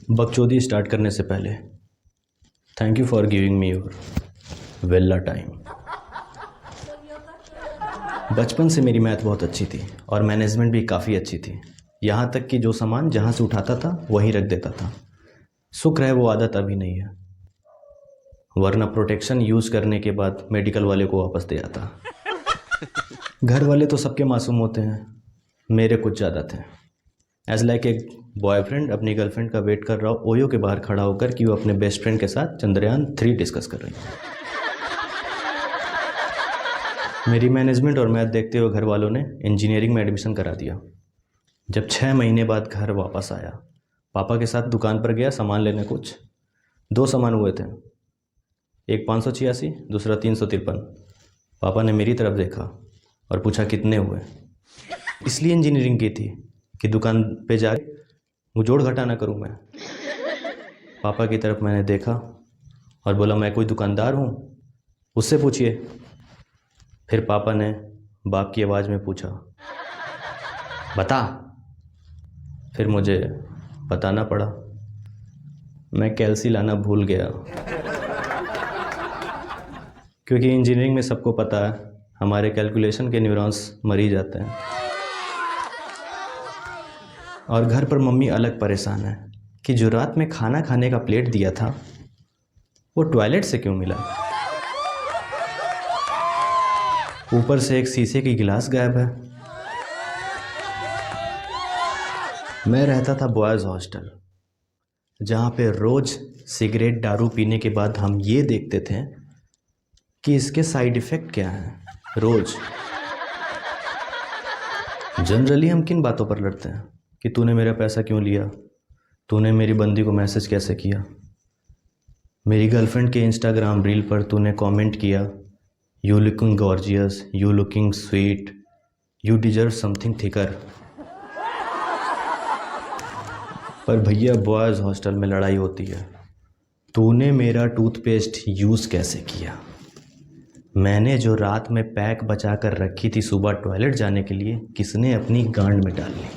बकचोदी स्टार्ट करने से पहले thank you for giving me your वेल्ला टाइम। बचपन से मेरी मैथ बहुत अच्छी थी और मैनेजमेंट भी काफ़ी अच्छी थी। यहाँ तक कि जो सामान जहाँ से उठाता था वहीं रख देता था। शुक्र है वो आदत अभी नहीं है, वरना प्रोटेक्शन यूज़ करने के बाद मेडिकल वाले को वापस दे आता। घर वाले तो सबके मासूम होते हैं, मेरे कुछ ज़्यादा थे। एज लाइक एक बॉयफ्रेंड अपनी गर्लफ्रेंड का वेट कर रहा हो ओयो के बाहर खड़ा होकर कि वो अपने बेस्ट फ्रेंड के साथ चंद्रयान 3 डिस्कस कर रही है। मेरी मैनेजमेंट और मैथ देखते हुए घर वालों ने इंजीनियरिंग में एडमिशन करा दिया। जब 6 महीने बाद घर वापस आया, पापा के साथ दुकान पर गया सामान लेने। कुछ 2 सामान हुए थे, एक 586, दूसरा 353। पापा ने मेरी तरफ देखा और पूछा कितने हुए। इसलिए इंजीनियरिंग की थी कि दुकान पे जा वो जोड़ घटा ना करूँ मैं। पापा की तरफ मैंने देखा और बोला मैं कोई दुकानदार हूँ, उससे पूछिए। फिर पापा ने बाप की आवाज़ में पूछा बता। फिर मुझे बताना पड़ा, मैं कैल्सी लाना भूल गया। क्योंकि इंजीनियरिंग में सबको पता है हमारे कैलकुलेशन के न्यूरॉन्स मर ही जाते हैं। और घर पर मम्मी अलग परेशान है कि जो रात में खाना खाने का प्लेट दिया था वो टॉयलेट से क्यों मिला। ऊपर से एक शीशे की गिलास गायब है। मैं रहता था बॉयज़ हॉस्टल, जहाँ पे रोज़ सिगरेट दारू पीने के बाद हम ये देखते थे कि इसके साइड इफ़ेक्ट क्या हैं। रोज़ जनरली हम किन बातों पर लड़ते हैं कि तूने मेरा पैसा क्यों लिया, तूने मेरी बंदी को मैसेज कैसे किया, मेरी गर्लफ्रेंड के इंस्टाग्राम रील पर तूने कमेंट किया you looking gorgeous, you looking sweet, you deserve something thicker. पर भैया बॉयज़ हॉस्टल में लड़ाई होती है, तूने मेरा टूथपेस्ट यूज़ कैसे किया, मैंने जो रात में पैक बचा कर रखी थी सुबह टॉयलेट जाने के लिए किसने अपनी गांड में डाल ली।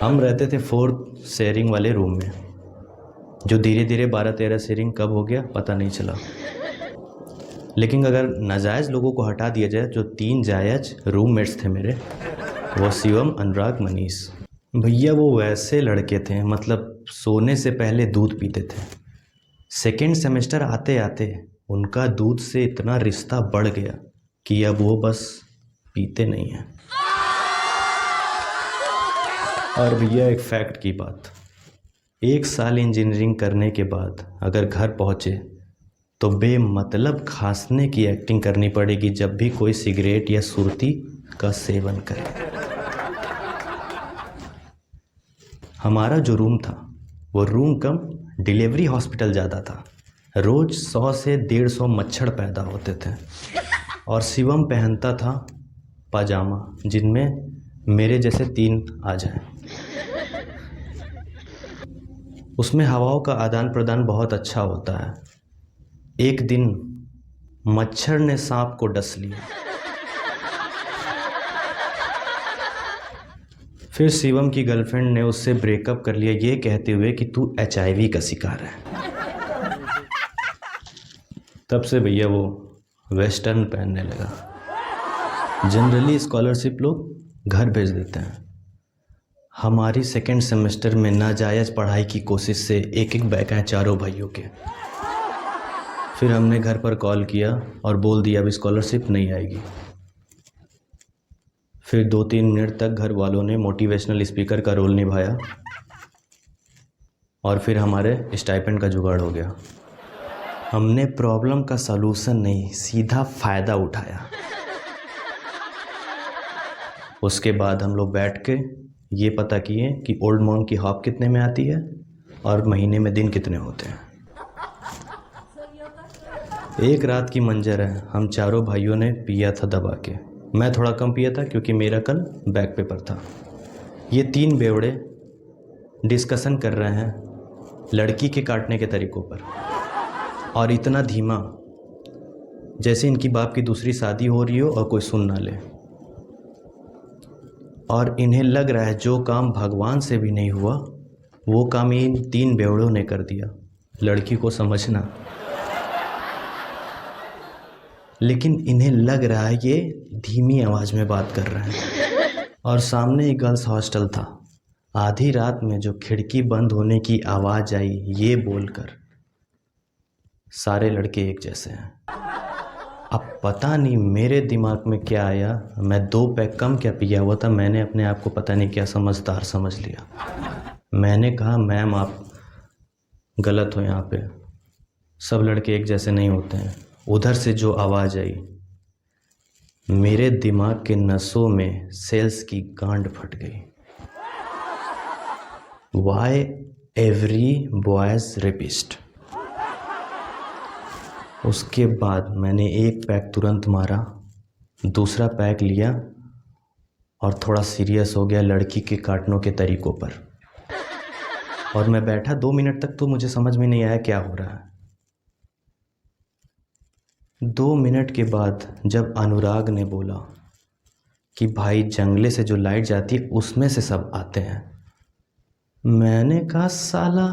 हम रहते थे 4th शेयरिंग वाले रूम में, जो धीरे धीरे 12-13 शेयरिंग कब हो गया पता नहीं चला। लेकिन अगर नाजायज़ लोगों को हटा दिया जाए, जो 3 जायज़ रूममेट्स थे मेरे, वो शिवम, अनुराग, मनीष। भैया वो वैसे लड़के थे, मतलब सोने से पहले दूध पीते थे। सेकेंड सेमेस्टर आते आते उनका दूध से इतना रिश्ता बढ़ गया कि अब वो बस पीते नहीं हैं। और भैया एक फैक्ट की बात, 1 साल इंजीनियरिंग करने के बाद अगर घर पहुँचे तो बेमतलब खांसने की एक्टिंग करनी पड़ेगी जब भी कोई सिगरेट या सुर्ती का सेवन करे। हमारा जो रूम था वो रूम कम डिलीवरी हॉस्पिटल ज़्यादा था। रोज़ 100 से 150 मच्छर पैदा होते थे। और शिवम पहनता था पाजामा जिनमें मेरे जैसे 3 आ जाएं। उसमें हवाओं का आदान प्रदान बहुत अच्छा होता है। एक दिन मच्छर ने सांप को डस लिया। फिर शिवम की गर्लफ्रेंड ने उससे ब्रेकअप कर लिया ये कहते हुए कि तू HIV का शिकार है। तब से भैया वो वेस्टर्न पहनने लगा। जनरली स्कॉलरशिप लोग घर भेज देते हैं। हमारी सेकेंड सेमेस्टर में नाजायज़ पढ़ाई की कोशिश से एक बैक आए चारों भाइयों के। फिर हमने घर पर कॉल किया और बोल दिया अभी स्कॉलरशिप नहीं आएगी। फिर 2-3 मिनट तक घर वालों ने मोटिवेशनल स्पीकर का रोल निभाया और फिर हमारे स्टाइपेंड का जुगाड़ हो गया। हमने प्रॉब्लम का सलूशन नहीं, सीधा फ़ायदा उठाया। उसके बाद हम लोग बैठ के ये पता किए कि ओल्ड मॉन्क की हॉप कितने में आती है और महीने में दिन कितने होते हैं। एक रात की मंजर है, हम चारों भाइयों ने पिया था दबा के। मैं थोड़ा कम पिया था क्योंकि मेरा कल बैक पेपर था। ये 3 बेवड़े डिस्कशन कर रहे हैं लड़की के काटने के तरीक़ों पर, और इतना धीमा जैसे इनकी बाप की दूसरी शादी हो रही हो और कोई सुन ना ले। और इन्हें लग रहा है जो काम भगवान से भी नहीं हुआ वो काम इन 3 बेवड़ों ने कर दिया, लड़की को समझना। लेकिन इन्हें लग रहा है ये धीमी आवाज़ में बात कर रहे हैं। और सामने एक गर्ल्स हॉस्टल था। आधी रात में जो खिड़की बंद होने की आवाज़ आई, ये बोलकर सारे लड़के एक जैसे हैं। अब पता नहीं मेरे दिमाग में क्या आया, मैं 2 पैक कम क्या पिया हुआ था, मैंने अपने आप को पता नहीं क्या समझदार समझ लिया। मैंने कहा मैम आप गलत हो, यहाँ पे सब लड़के एक जैसे नहीं होते हैं। उधर से जो आवाज़ आई, मेरे दिमाग के नसों में सेल्स की गांड फट गई। Why every boys rapist? उसके बाद मैंने एक पैक तुरंत मारा, दूसरा पैक लिया और थोड़ा सीरियस हो गया लड़की के काटने के तरीक़ों पर। और मैं बैठा 2 मिनट तक तो मुझे समझ में नहीं आया क्या हो रहा है। 2 मिनट के बाद जब अनुराग ने बोला कि भाई जंगले से जो लाइट जाती है उसमें से सब आते हैं, मैंने कहा साला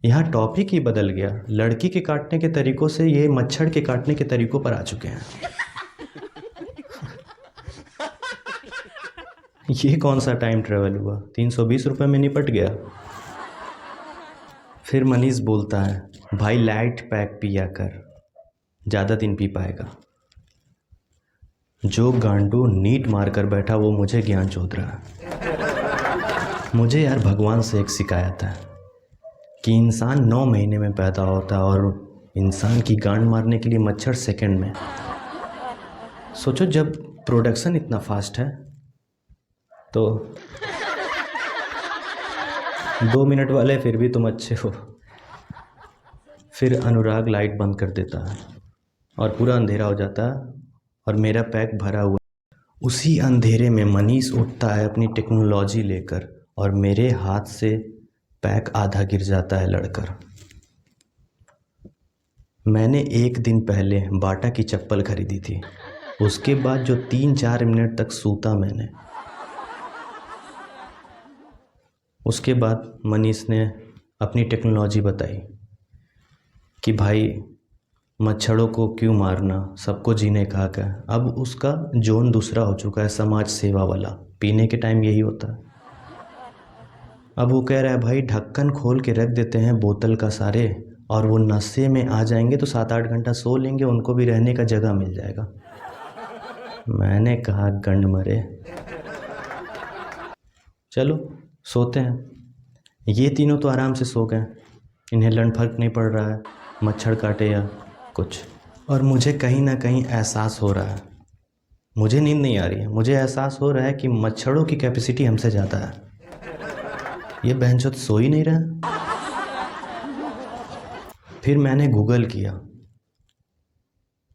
यहाँ टॉपिक ही बदल गया। लड़की के काटने के तरीक़ों से ये मच्छर के काटने के तरीक़ों पर आ चुके हैं। ये कौन सा टाइम ट्रेवल हुआ, 320 रुपये में निपट गया। फिर मनीष बोलता है भाई लाइट पैक पिया कर, ज़्यादा दिन पी पाएगा। जो गांडू नीट मार कर बैठा वो मुझे ज्ञान चोद रहा है। मुझे यार भगवान से एक शिकायत है कि इंसान 9 महीने में पैदा होता है और इंसान की गांड मारने के लिए मच्छर सेकंड में। सोचो जब प्रोडक्शन इतना फास्ट है तो 2 मिनट वाले फिर भी तुम अच्छे हो। फिर अनुराग लाइट बंद कर देता है और पूरा अंधेरा हो जाता है और मेरा पैक भरा हुआ। उसी अंधेरे में मनीष उठता है अपनी टेक्नोलॉजी लेकर और मेरे हाथ से पैक आधा गिर जाता है लड़कर। मैंने 1 दिन पहले बाटा की चप्पल खरीदी थी, उसके बाद जो 3-4 मिनट तक सूता मैंने। उसके बाद मनीष ने अपनी टेक्नोलॉजी बताई कि भाई मच्छरों को क्यों मारना, सबको जीने का हक है। अब उसका जोन दूसरा हो चुका है, समाज सेवा वाला। पीने के टाइम यही होता है। अब वो कह रहा है भाई ढक्कन खोल के रख देते हैं बोतल का सारे, और वो नशे में आ जाएंगे तो 7-8 घंटा सो लेंगे, उनको भी रहने का जगह मिल जाएगा। मैंने कहा गंड मरे, चलो सोते हैं। ये तीनों तो आराम से सो गए, इन्हें लंड फर्क नहीं पड़ रहा है मच्छर काटे या कुछ। और मुझे कहीं ना कहीं एहसास हो रहा है, मुझे नींद नहीं आ रही है, मुझे एहसास हो रहा है कि मच्छरों की कैपेसिटी हमसे ज़्यादा है। ये बहनचोद सो ही नहीं रहा। फिर मैंने गूगल किया,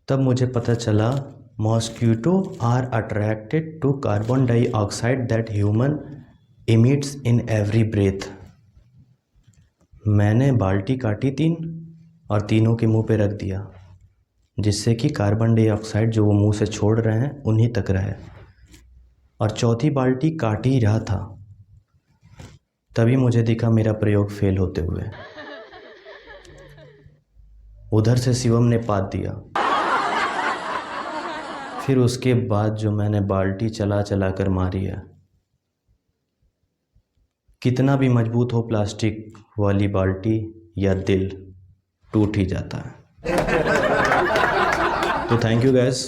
तब मुझे पता चला mosquito are attracted to carbon dioxide that human emits in every breath. मैंने बाल्टी काटी 3 और तीनों के मुंह पे रख दिया, जिससे कि कार्बन डाइऑक्साइड जो वो मुंह से छोड़ रहे हैं उन्हीं तक रहे। और चौथी बाल्टी काट ही रहा था, तभी मुझे दिखा मेरा प्रयोग फेल होते हुए। उधर से शिवम ने पात दिया। फिर उसके बाद जो मैंने बाल्टी चला चला कर मारी है, कितना भी मजबूत हो प्लास्टिक वाली बाल्टी या दिल, टूट ही जाता है। तो थैंक यू गाइस।